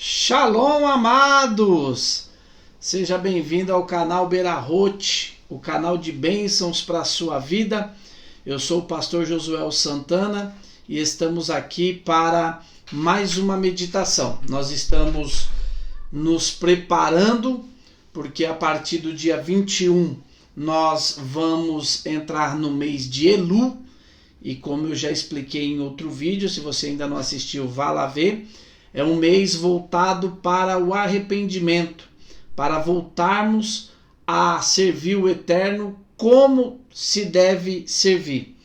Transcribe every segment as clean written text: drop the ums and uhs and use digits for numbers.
Shalom, amados! Seja bem-vindo ao canal Berahot, o canal de bênçãos para a sua vida. Eu sou o pastor Josuel Santana e estamos aqui para mais uma meditação. Nós estamos nos preparando porque a partir do dia 21 nós vamos entrar no mês de Elu. E como eu já expliquei em outro vídeo, se você ainda não assistiu, vá lá ver. É um mês voltado para o arrependimento, para voltarmos a servir o Eterno como se deve servir.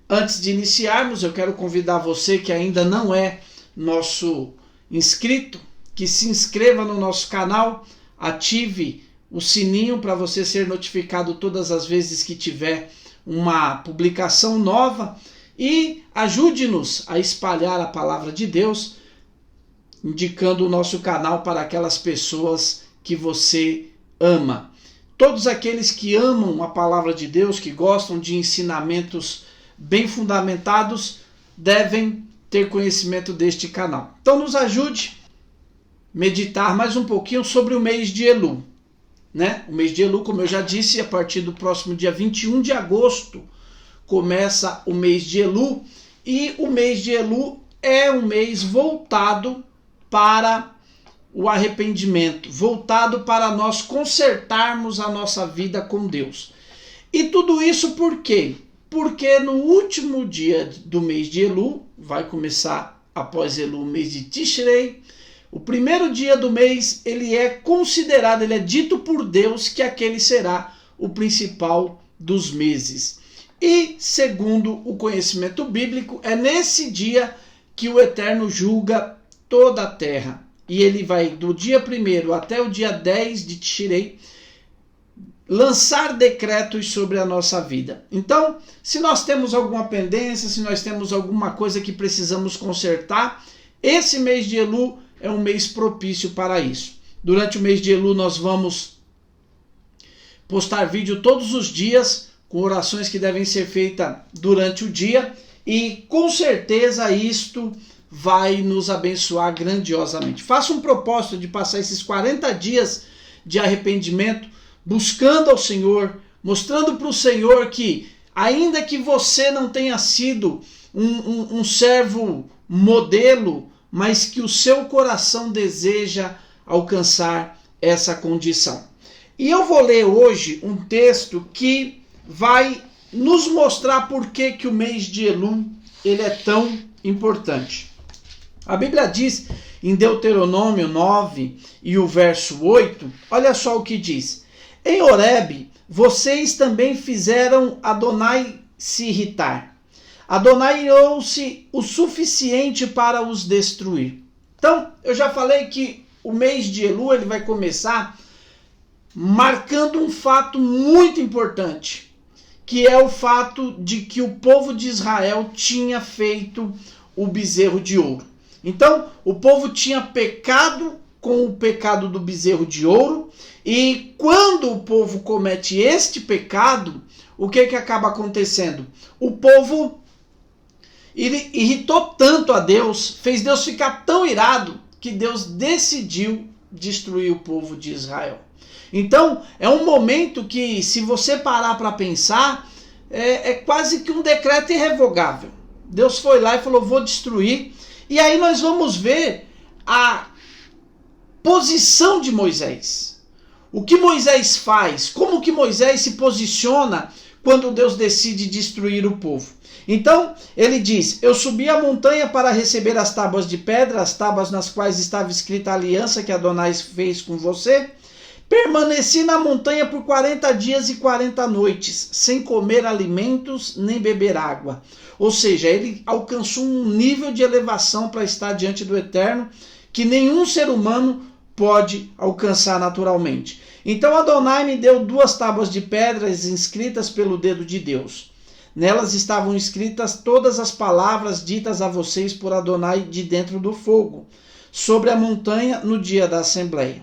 Antes de iniciarmos, eu quero convidar você que ainda não é nosso inscrito, que se inscreva no nosso canal, ative o sininho para você ser notificado todas as vezes que tiver uma publicação nova e ajude-nos a espalhar a palavra de Deus, indicando o nosso canal para aquelas pessoas que você ama. Todos aqueles que amam a palavra de Deus, que gostam de ensinamentos bem fundamentados, devem ter conhecimento deste canal. Então nos ajude a meditar mais um pouquinho sobre o mês de Elu. O mês de Elu, como eu já disse, a partir do próximo dia 21 de agosto começa o mês de Elu, e o mês de Elu é um mês voltado para o arrependimento, voltado para nós consertarmos a nossa vida com Deus. E tudo isso por quê? Porque no último dia do mês de Elu, vai começar após Elu o mês de Tishrei, o primeiro dia do mês, ele é considerado, ele é dito por Deus que aquele será o principal dos meses. E, segundo o conhecimento bíblico, é nesse dia que o Eterno julga toda a terra. E ele vai, do dia 1º até o dia 10 de Tishrei, lançar decretos sobre a nossa vida. Então, se nós temos alguma pendência, se nós temos alguma coisa que precisamos consertar, esse mês de Elu é um mês propício para isso. Durante o mês de Elu nós vamos postar vídeo todos os dias com orações que devem ser feitas durante o dia e com certeza isto vai nos abençoar grandiosamente. Faça um propósito de passar esses 40 dias de arrependimento buscando ao Senhor, mostrando para o Senhor que ainda que você não tenha sido um servo modelo, mas que o seu coração deseja alcançar essa condição. E eu vou ler hoje um texto que vai nos mostrar por que o mês de Elu ele é tão importante. A Bíblia diz em Deuteronômio 9 e o verso 8, olha só o que diz. Em Horebe, vocês também fizeram Adonai se irritar. Adonai irou-se o suficiente para os destruir. Então, eu já falei que o mês de Elu ele vai começar marcando um fato muito importante, que é o fato de que o povo de Israel tinha feito o bezerro de ouro. Então, o povo tinha pecado com o pecado do bezerro de ouro, e quando o povo comete este pecado, o que acaba acontecendo? O povo ele irritou tanto a Deus, fez Deus ficar tão irado, que Deus decidiu destruir o povo de Israel. Então, é um momento que, se você parar para pensar, é quase que um decreto irrevogável. Deus foi lá e falou, vou destruir. E aí nós vamos ver a posição de Moisés. O que Moisés faz, como que Moisés se posiciona quando Deus decide destruir o povo. Então, ele diz, eu subi a montanha para receber as tábuas de pedra, as tábuas nas quais estava escrita a aliança que Adonai fez com você. Permaneci na montanha por 40 dias e 40 noites, sem comer alimentos nem beber água. Ou seja, ele alcançou um nível de elevação para estar diante do Eterno que nenhum ser humano pode alcançar naturalmente. Então Adonai me deu 2 tábuas de pedras inscritas pelo dedo de Deus. Nelas estavam escritas todas as palavras ditas a vocês por Adonai de dentro do fogo, sobre a montanha no dia da Assembleia.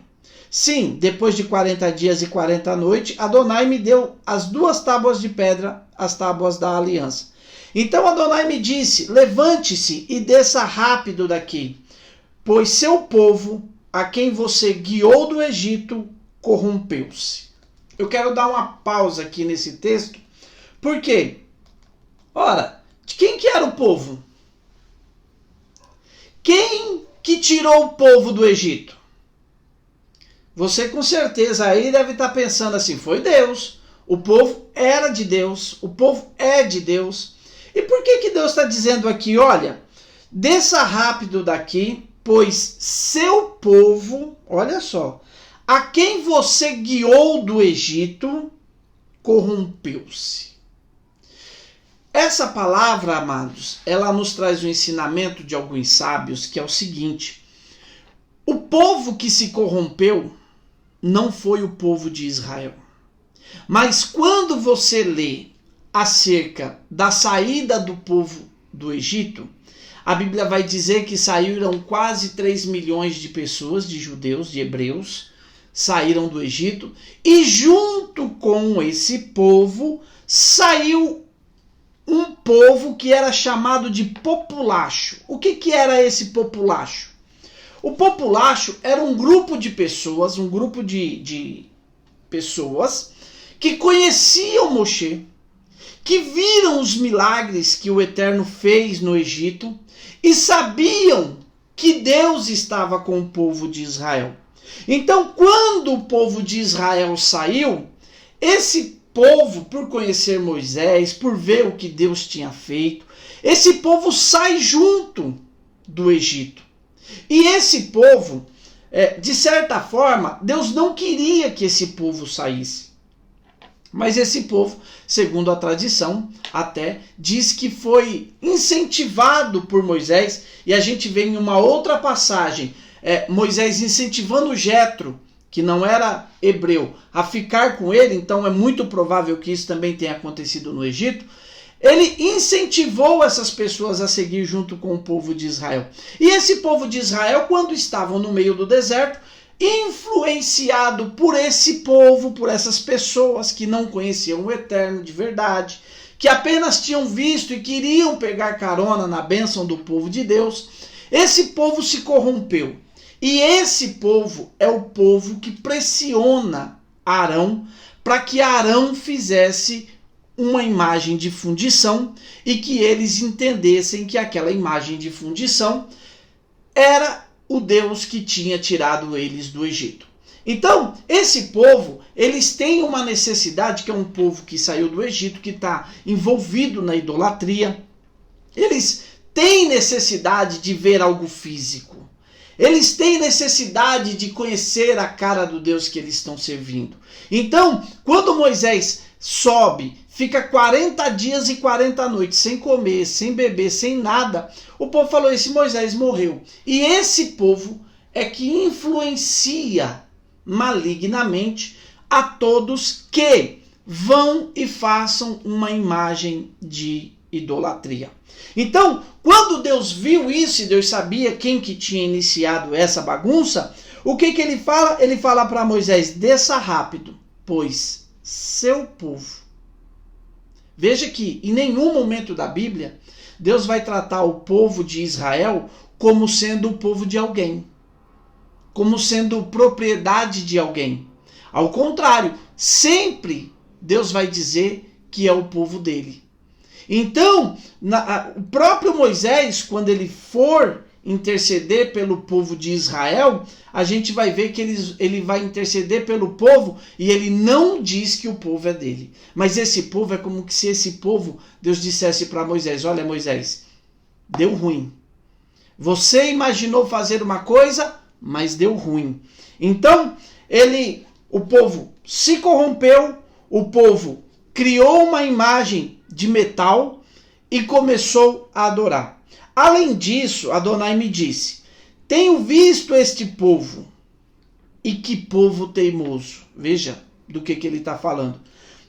Sim, depois de 40 dias e 40 noites, Adonai me deu as 2 tábuas de pedra, as tábuas da aliança. Então Adonai me disse, levante-se e desça rápido daqui, pois seu povo a quem você guiou do Egito corrompeu-se. Eu quero dar uma pausa aqui nesse texto. Por quê? Ora, de quem que era o povo? Quem que tirou o povo do Egito? Você com certeza aí deve estar pensando assim, foi Deus. O povo era de Deus, o povo é de Deus. E por que Deus está dizendo aqui, olha, desça rápido daqui, pois seu povo, olha só, a quem você guiou do Egito, corrompeu-se. Essa palavra, amados, ela nos traz um ensinamento de alguns sábios, que é o seguinte: o povo que se corrompeu não foi o povo de Israel. Mas quando você lê acerca da saída do povo do Egito, a Bíblia vai dizer que saíram quase 3 milhões de pessoas, de judeus, de hebreus, saíram do Egito, e junto com esse povo saiu um povo que era chamado de populacho. O que era esse populacho? O populacho era um grupo de pessoas, pessoas que conheciam Moshe, que viram os milagres que o Eterno fez no Egito e sabiam que Deus estava com o povo de Israel. Então, quando o povo de Israel saiu, esse povo, por conhecer Moisés, por ver o que Deus tinha feito, esse povo sai junto do Egito. E esse povo, de certa forma, Deus não queria que esse povo saísse. Mas esse povo, segundo a tradição, até diz que foi incentivado por Moisés. E a gente vê em uma outra passagem, Moisés incentivando Jetro, que não era hebreu, a ficar com ele. Então é muito provável que isso também tenha acontecido no Egito. Ele incentivou essas pessoas a seguir junto com o povo de Israel. E esse povo de Israel, quando estavam no meio do deserto, influenciado por esse povo, por essas pessoas que não conheciam o Eterno de verdade, que apenas tinham visto e queriam pegar carona na bênção do povo de Deus, esse povo se corrompeu. E esse povo é o povo que pressiona Arão para que Arão fizesse uma imagem de fundição e que eles entendessem que aquela imagem de fundição era o Deus que tinha tirado eles do Egito. Então, esse povo, eles têm uma necessidade, que é um povo que saiu do Egito, que está envolvido na idolatria. Eles têm necessidade de ver algo físico. Eles têm necessidade de conhecer a cara do Deus que eles estão servindo. Então, quando Moisés sobe, fica 40 dias e 40 noites sem comer, sem beber, sem nada, o povo falou, esse Moisés morreu. E esse povo é que influencia malignamente a todos que vão e façam uma imagem de idolatria. Então, quando Deus viu isso e Deus sabia quem que tinha iniciado essa bagunça, o que ele fala? Ele fala para Moisés, desça rápido, pois seu povo. Veja que em nenhum momento da Bíblia, Deus vai tratar o povo de Israel como sendo o povo de alguém, como sendo propriedade de alguém. Ao contrário, sempre Deus vai dizer que é o povo dele. Então, o próprio Moisés, quando ele for interceder pelo povo de Israel, a gente vai ver que ele vai interceder pelo povo e ele não diz que o povo é dele. Mas esse povo é como se esse povo, Deus dissesse para Moisés, olha Moisés, deu ruim. Você imaginou fazer uma coisa, mas deu ruim. Então, o povo se corrompeu, o povo criou uma imagem de metal e começou a adorar. Além disso, Adonai me disse, tenho visto este povo, e que povo teimoso. Veja do que ele está falando.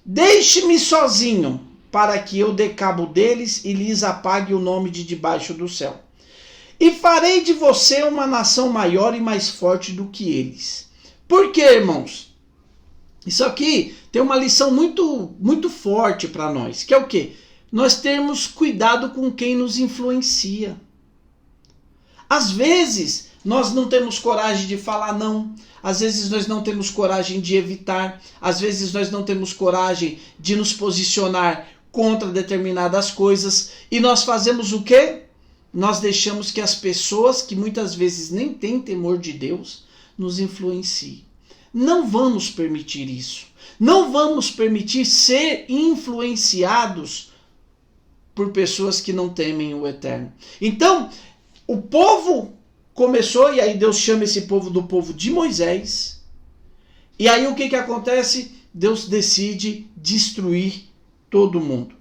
Deixe-me sozinho, para que eu dê cabo deles e lhes apague o nome de debaixo do céu. E farei de você uma nação maior e mais forte do que eles. Por quê, irmãos? Isso aqui tem uma lição muito, muito forte para nós, que é o quê? Nós termos cuidado com quem nos influencia. Às vezes, nós não temos coragem de falar não. Às vezes nós não temos coragem de evitar. Às vezes nós não temos coragem de nos posicionar contra determinadas coisas. E nós fazemos o quê? Nós deixamos que as pessoas, que muitas vezes nem têm temor de Deus, nos influenciem. Não vamos permitir isso. Não vamos permitir ser influenciados por pessoas que não temem o Eterno. Então, o povo começou, e aí Deus chama esse povo do povo de Moisés. E aí o que acontece? Deus decide destruir todo mundo.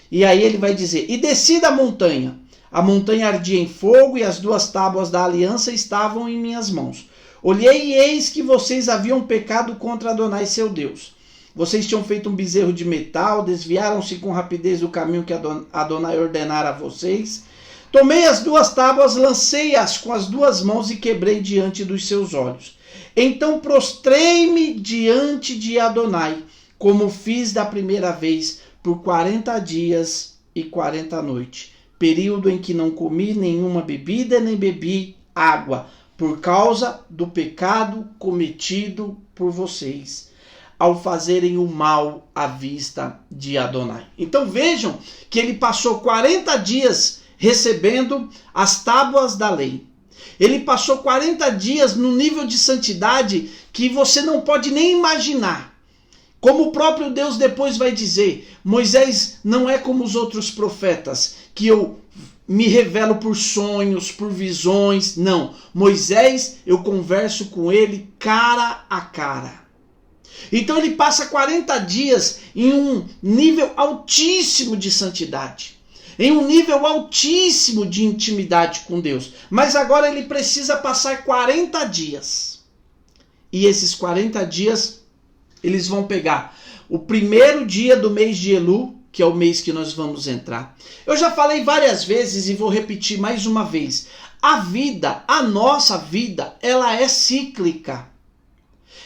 E aí ele vai dizer, e desci da montanha. A montanha ardia em fogo e as 2 tábuas da aliança estavam em minhas mãos. Olhei e eis que vocês haviam pecado contra Adonai seu Deus. Vocês tinham feito um bezerro de metal, desviaram-se com rapidez do caminho que Adonai ordenara a vocês. Tomei as 2 tábuas, lancei-as com as 2 mãos e quebrei diante dos seus olhos. Então prostrei-me diante de Adonai, como fiz da primeira vez, por 40 dias e 40 noites. Período em que não comi nenhuma bebida, nem bebi água, por causa do pecado cometido por vocês, ao fazerem o mal à vista de Adonai. Então vejam que ele passou 40 dias recebendo as tábuas da lei. Ele passou 40 dias no nível de santidade que você não pode nem imaginar. Como o próprio Deus depois vai dizer, Moisés não é como os outros profetas, que eu me revelo por sonhos, por visões. Não, Moisés, eu converso com ele cara a cara. Então ele passa 40 dias em um nível altíssimo de santidade, em um nível altíssimo de intimidade com Deus. Mas agora ele precisa passar 40 dias. E esses 40 dias, eles vão pegar o primeiro dia do mês de Elu, que é o mês que nós vamos entrar. Eu já falei várias vezes e vou repetir mais uma vez. A vida, a nossa vida, ela é cíclica.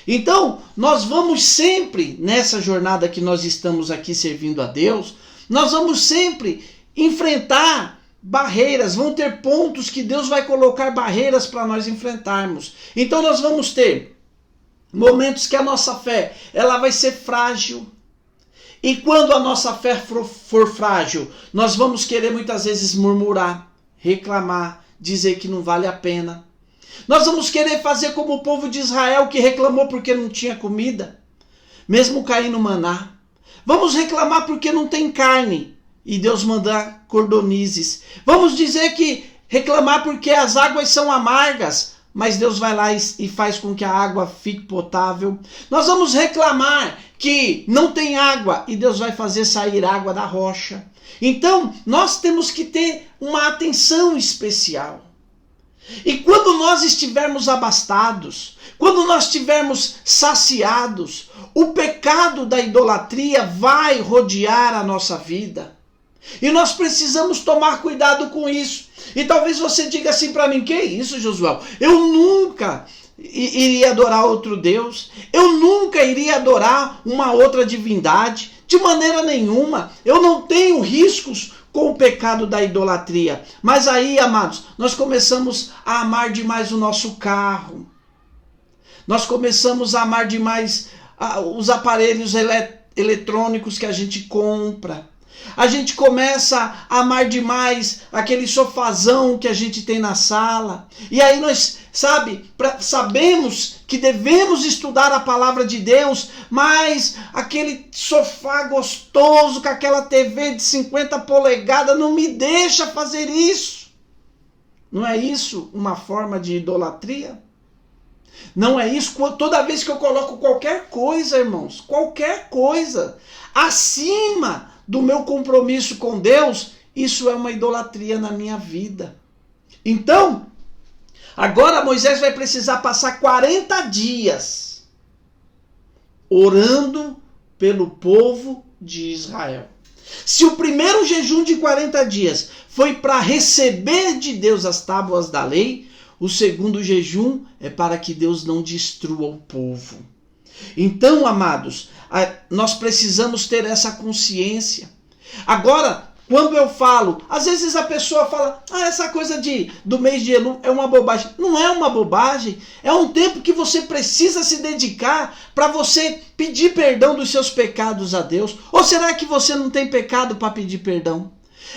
Então, nós vamos sempre, nessa jornada que nós estamos aqui servindo a Deus, nós vamos sempre enfrentar barreiras, vão ter pontos que Deus vai colocar barreiras para nós enfrentarmos. Então nós vamos ter momentos que a nossa fé, ela vai ser frágil. E quando a nossa fé for frágil, nós vamos querer muitas vezes murmurar, reclamar, dizer que não vale a pena. Nós vamos querer fazer como o povo de Israel que reclamou porque não tinha comida, mesmo caindo maná. Vamos reclamar porque não tem carne e Deus mandar cordonizes. Vamos dizer que reclamar porque as águas são amargas, mas Deus vai lá e faz com que a água fique potável. Nós vamos reclamar que não tem água e Deus vai fazer sair água da rocha. Então, nós temos que ter uma atenção especial. E quando nós estivermos abastados, quando nós estivermos saciados, o pecado da idolatria vai rodear a nossa vida. E nós precisamos tomar cuidado com isso. E talvez você diga assim para mim, que isso, Josué? Eu nunca iria adorar outro Deus. Eu nunca iria adorar uma outra divindade. De maneira nenhuma. Eu não tenho riscos com o pecado da idolatria. Mas aí, amados, nós começamos a amar demais o nosso carro. Nós começamos a amar demais os aparelhos eletrônicos que a gente compra. A gente começa a amar demais aquele sofazão que a gente tem na sala. E aí nós, sabemos que devemos estudar a palavra de Deus, mas aquele sofá gostoso com aquela TV de 50 polegadas não me deixa fazer isso. Não é isso uma forma de idolatria? Não é isso? Toda vez que eu coloco qualquer coisa, irmãos, qualquer coisa, acima do meu compromisso com Deus, isso é uma idolatria na minha vida. Então, agora Moisés vai precisar passar 40 dias orando pelo povo de Israel. Se o primeiro jejum de 40 dias foi para receber de Deus as tábuas da lei, o segundo jejum é para que Deus não destrua o povo. Então, amados, nós precisamos ter essa consciência. Agora, quando eu falo, às vezes a pessoa fala, essa coisa do mês de Elu é uma bobagem. Não é uma bobagem, é um tempo que você precisa se dedicar para você pedir perdão dos seus pecados a Deus. Ou será que você não tem pecado para pedir perdão?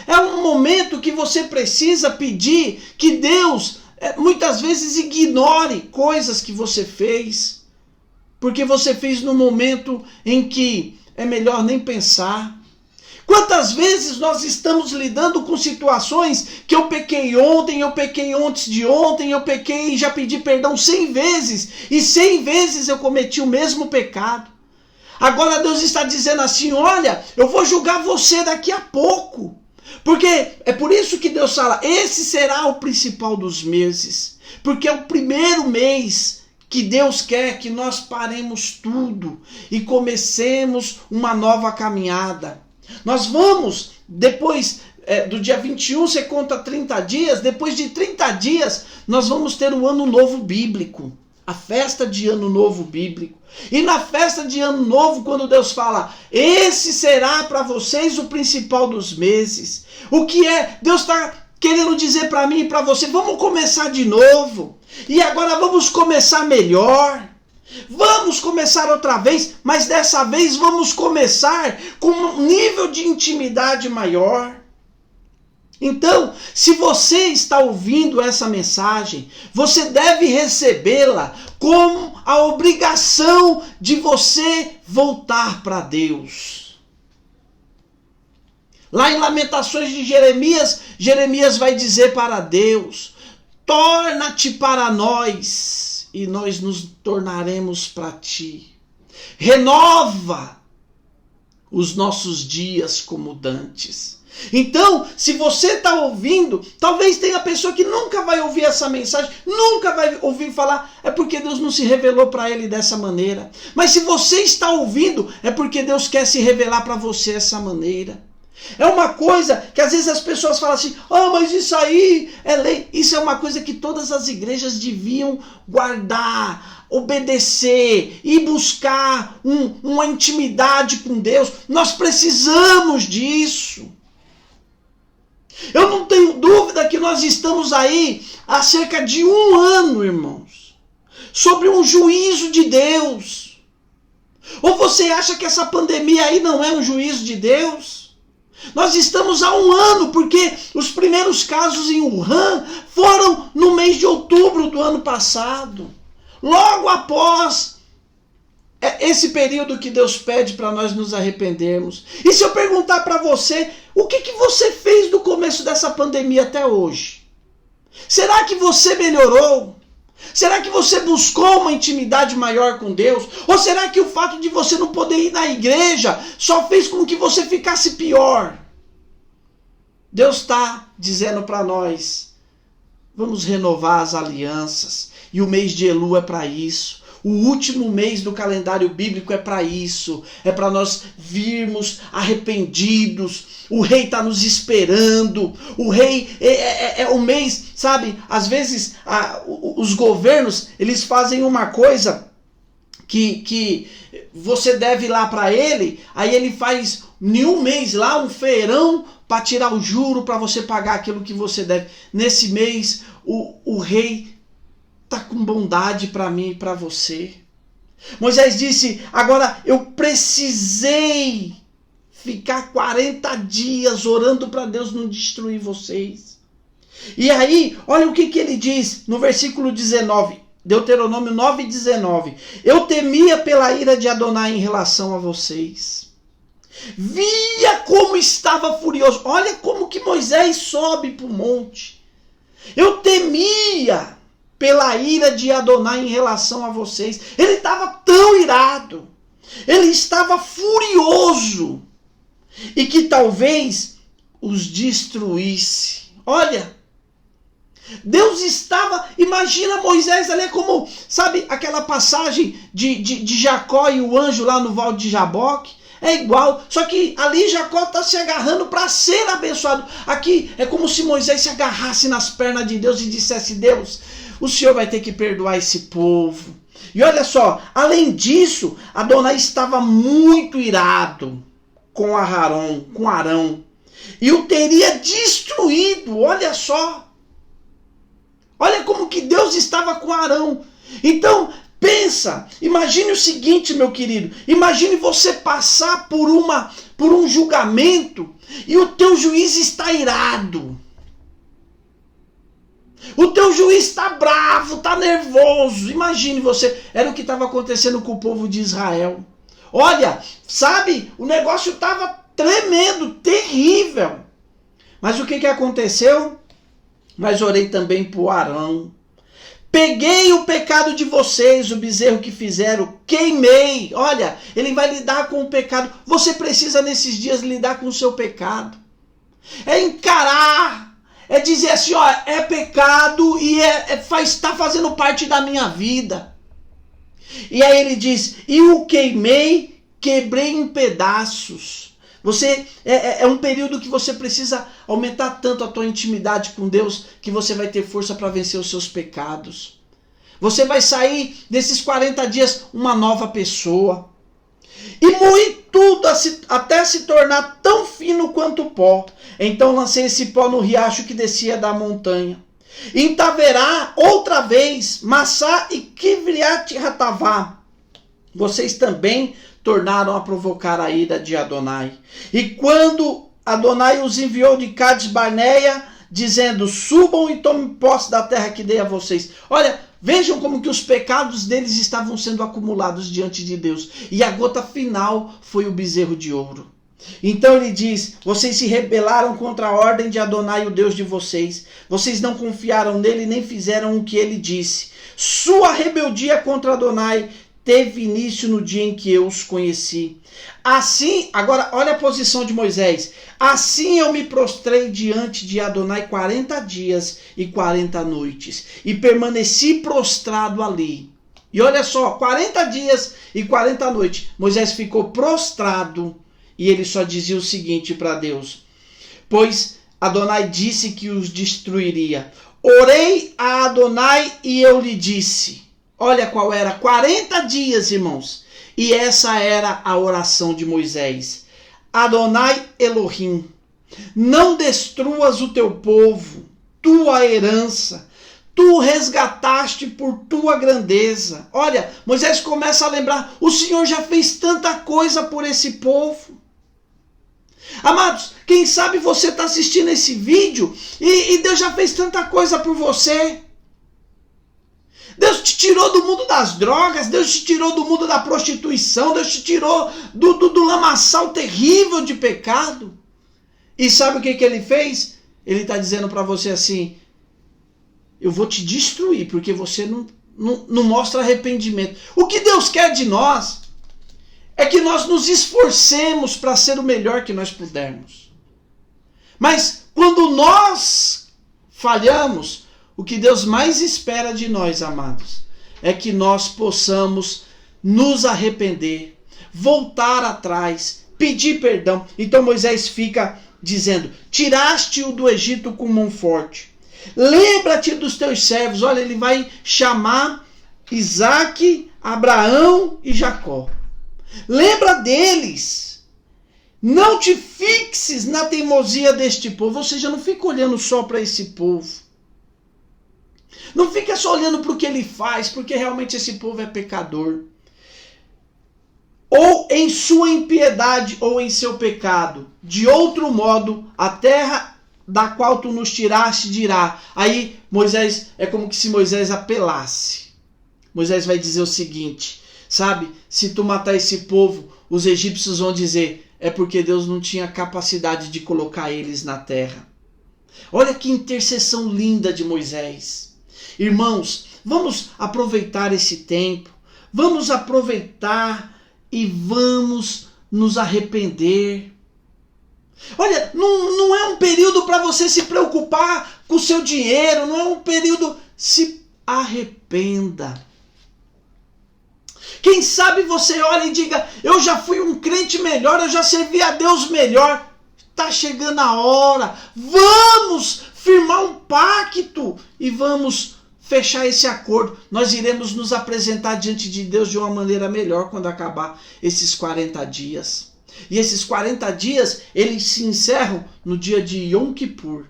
É um momento que você precisa pedir que Deus muitas vezes ignore coisas que você fez, porque você fez no momento em que é melhor nem pensar. Quantas vezes nós estamos lidando com situações que eu pequei ontem, eu pequei antes de ontem, eu pequei e já pedi perdão 100 vezes, e 100 vezes eu cometi o mesmo pecado. Agora Deus está dizendo assim, olha, eu vou julgar você daqui a pouco. Porque é por isso que Deus fala, esse será o principal dos meses. Porque é o primeiro mês que Deus quer que nós paremos tudo e comecemos uma nova caminhada. Nós vamos, depois do dia 21, você conta 30 dias, depois de 30 dias, nós vamos ter o Ano Novo Bíblico, a festa de Ano Novo Bíblico. E na festa de Ano Novo, quando Deus fala, esse será para vocês o principal dos meses. O que é? Deus está querendo dizer para mim e para você, vamos começar de novo. E agora vamos começar melhor. Vamos começar outra vez, mas dessa vez vamos começar com um nível de intimidade maior. Então, se você está ouvindo essa mensagem, você deve recebê-la como a obrigação de você voltar para Deus. Lá em Lamentações de Jeremias, Jeremias vai dizer para Deus, torna-te para nós, e nós nos tornaremos para ti. Renova os nossos dias como dantes. Então, se você está ouvindo, talvez tenha pessoa que nunca vai ouvir essa mensagem, nunca vai ouvir falar, é porque Deus não se revelou para ele dessa maneira. Mas se você está ouvindo, é porque Deus quer se revelar para você dessa maneira. É uma coisa que às vezes as pessoas falam assim, mas isso aí é lei. Isso é uma coisa que todas as igrejas deviam guardar, obedecer e buscar uma intimidade com Deus. Nós precisamos disso. Eu não tenho dúvida que nós estamos aí há cerca de 1 ano, irmãos, sobre um juízo de Deus. Ou você acha que essa pandemia aí não é um juízo de Deus? Nós estamos há 1 ano, porque os primeiros casos em Wuhan foram no mês de outubro do ano passado. Logo após esse período que Deus pede para nós nos arrependermos. E se eu perguntar para você, o que você fez do começo dessa pandemia até hoje? Será que você melhorou? Será que você buscou uma intimidade maior com Deus? Ou será que o fato de você não poder ir na igreja só fez com que você ficasse pior? Deus está dizendo para nós, vamos renovar as alianças. E o mês de Elu é para isso. O último mês do calendário bíblico é para isso. É para nós virmos arrependidos. O rei está nos esperando. O rei é o mês, sabe? Às vezes os governos, eles fazem uma coisa que você deve ir lá para ele. Aí ele faz em 1 mês lá um feirão para tirar o juro, para você pagar aquilo que você deve. Nesse mês o rei está com bondade para mim e para você. Moisés disse, agora eu precisei ficar 40 dias orando para Deus não destruir vocês. E aí, olha o que ele diz no versículo 19, Deuteronômio 9:19. Eu temia pela ira de Adonai em relação a vocês. Via como estava furioso. Olha como que Moisés sobe para o monte. Eu temia pela ira de Adonai em relação a vocês. Ele estava tão irado. Ele estava furioso. E que talvez os destruísse. Olha, Deus estava, imagina Moisés ali como, sabe aquela passagem de Jacó e o anjo lá no Val de Jaboque? É igual, só que ali Jacó está se agarrando para ser abençoado. Aqui é como se Moisés se agarrasse nas pernas de Deus e dissesse, Deus, o Senhor vai ter que perdoar esse povo. E olha só, além disso, Adonai estava muito irado com Arão. e o teria destruído. Olha só. Olha como que Deus estava com Arão. Então, pensa, imagine o seguinte, meu querido. Imagine você passar por um julgamento e o teu juiz está irado. O teu juiz está bravo, está nervoso. Imagine você. Era o que estava acontecendo com o povo de Israel. Olha, sabe, o negócio estava tremendo, terrível. Mas o que aconteceu? Mas orei também por Arão. Peguei o pecado de vocês, o bezerro que fizeram, queimei. Olha, ele vai lidar com o pecado. Você precisa nesses dias lidar com o seu pecado. É encarar, é dizer assim, ó, é pecado e está fazendo parte da minha vida. E aí ele diz, e o queimei, quebrei em pedaços. Você é um período que você precisa aumentar tanto a tua intimidade com Deus que você vai ter força para vencer os seus pecados. Você vai sair desses 40 dias uma nova pessoa. E moí tudo até se tornar tão fino quanto pó. Então lancei esse pó no riacho que descia da montanha. Em Taverá, outra vez, Massá e Kivriat-Ratavá. Vocês também tornaram a provocar a ira de Adonai. E quando Adonai os enviou de Cades Barneia, dizendo, subam e tomem posse da terra que dei a vocês. Olha, vejam como que os pecados deles estavam sendo acumulados diante de Deus. E a gota final foi o bezerro de ouro. Então ele diz, vocês se rebelaram contra a ordem de Adonai, o Deus de vocês. Vocês não confiaram nele, nem fizeram o que ele disse. Sua rebeldia contra Adonai teve início no dia em que eu os conheci. Assim, agora olha a posição de Moisés. Assim eu me prostrei diante de Adonai 40 dias e 40 noites. E permaneci prostrado ali. E olha só, 40 dias e 40 noites. Moisés ficou prostrado e ele só dizia o seguinte para Deus. Pois Adonai disse que os destruiria. Orei a Adonai e eu lhe disse. Olha qual era, 40 dias, irmãos. E essa era a oração de Moisés. Adonai Elohim, não destruas o teu povo, tua herança. Tu resgataste por tua grandeza. Olha, Moisés começa a lembrar, o Senhor já fez tanta coisa por esse povo. Amados, quem sabe você está assistindo esse vídeo e Deus já fez tanta coisa por você. Deus te tirou do mundo das drogas, Deus te tirou do mundo da prostituição, Deus te tirou do lamaçal terrível de pecado. E sabe o que ele fez? Ele está dizendo para você assim, eu vou te destruir, porque você não mostra arrependimento. O que Deus quer de nós é que nós nos esforcemos para ser o melhor que nós pudermos. Mas quando nós falhamos, o que Deus mais espera de nós, amados, é que nós possamos nos arrepender, voltar atrás, pedir perdão. Então Moisés fica dizendo, tiraste-o do Egito com mão forte. Lembra-te dos teus servos. Olha, ele vai chamar Isaque, Abraão e Jacó. Lembra deles. Não te fixes na teimosia deste povo. Ou seja, não fica olhando só para esse povo. Não fica só olhando para o que ele faz, porque realmente esse povo é pecador. Ou em sua impiedade, ou em seu pecado. De outro modo, a terra da qual tu nos tiraste dirá. Aí Moisés, é como que se Moisés apelasse. Moisés vai dizer o seguinte, sabe? Se tu matar esse povo, os egípcios vão dizer, é porque Deus não tinha capacidade de colocar eles na terra. Olha que intercessão linda de Moisés. Irmãos, vamos aproveitar esse tempo, vamos aproveitar e vamos nos arrepender. Olha, não é um período para você se preocupar com o seu dinheiro, não é um período, se arrependa. Quem sabe você olha e diga, eu já fui um crente melhor, eu já servi a Deus melhor. Está chegando a hora, vamos firmar um pacto e vamos fechar esse acordo. Nós iremos nos apresentar diante de Deus de uma maneira melhor quando acabar esses 40 dias. E esses 40 dias, eles se encerram no dia de Yom Kippur.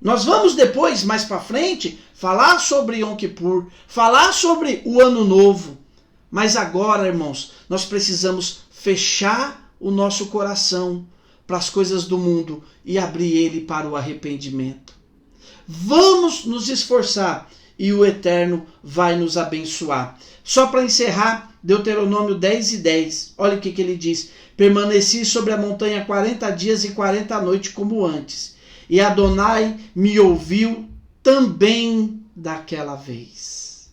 Nós vamos depois, mais para frente, falar sobre Yom Kippur, falar sobre o Ano Novo. Mas agora, irmãos, nós precisamos fechar o nosso coração para as coisas do mundo e abrir ele para o arrependimento. Vamos nos esforçar e o Eterno vai nos abençoar. Só para encerrar, Deuteronômio 10:10. Olha o que ele diz. Permaneci sobre a montanha 40 dias e 40 noites como antes. E Adonai me ouviu também daquela vez.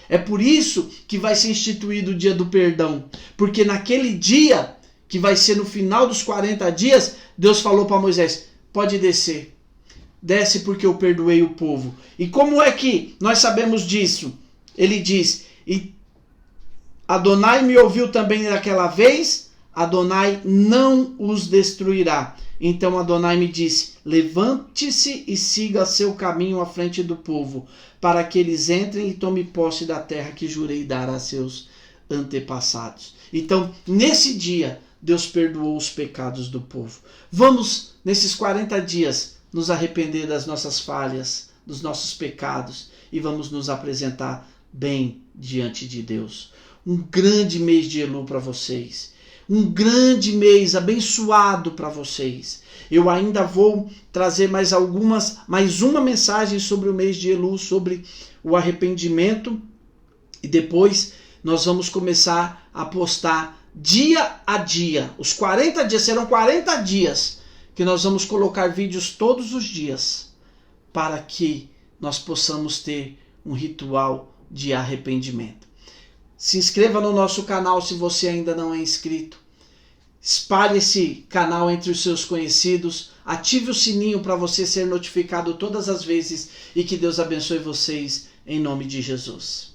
É por isso que vai ser instituído o dia do perdão. Porque naquele dia, que vai ser no final dos 40 dias, Deus falou para Moisés, pode descer. Desce porque eu perdoei o povo. E como é que nós sabemos disso? Ele diz, e Adonai me ouviu também daquela vez, Adonai não os destruirá. Então Adonai me disse, levante-se e siga seu caminho à frente do povo, para que eles entrem e tomem posse da terra que jurei dar a seus antepassados. Então, nesse dia, Deus perdoou os pecados do povo. Vamos, nesses 40 dias, nos arrepender das nossas falhas, dos nossos pecados, e vamos nos apresentar bem diante de Deus. Um grande mês de Elul para vocês. Um grande mês abençoado para vocês. Eu ainda vou trazer mais uma mensagem sobre o mês de Elul, sobre o arrependimento. E depois nós vamos começar a postar dia a dia. Os 40 dias, serão 40 dias que nós vamos colocar vídeos todos os dias para que nós possamos ter um ritual de arrependimento. Se inscreva no nosso canal se você ainda não é inscrito. Espalhe esse canal entre os seus conhecidos. Ative o sininho para você ser notificado todas as vezes. E que Deus abençoe vocês em nome de Jesus.